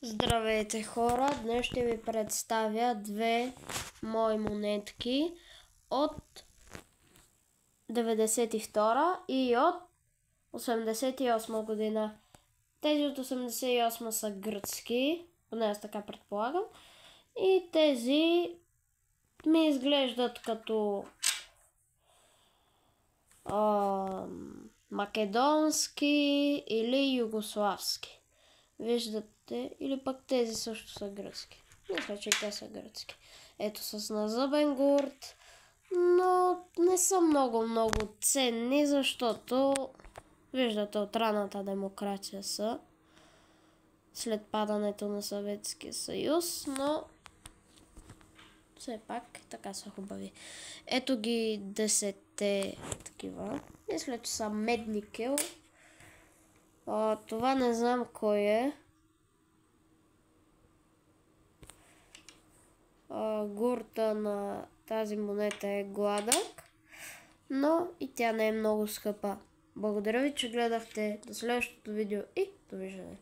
Здравейте хора! Днес ще ви представя две мои монетки от 92 и от 88 година. Тези от 88 са гръцки, поне аз така предполагам. И тези ми изглеждат като македонски или югославски. Виждате, или пък тези също са гръцки. Мисля, че те са гръцки. Ето с назъбен гурт, но не са много ценни, защото виждате, от ранната демокрация са след падането на Съветския съюз, но все пак така са хубави. Ето ги 10 такива. Мисля, че са медникел. Това не знам кой е. Гурта на тази монета е гладък, но и тя не е много скъпа. Благодаря ви, че гледахте. До следващото видео и довиждане.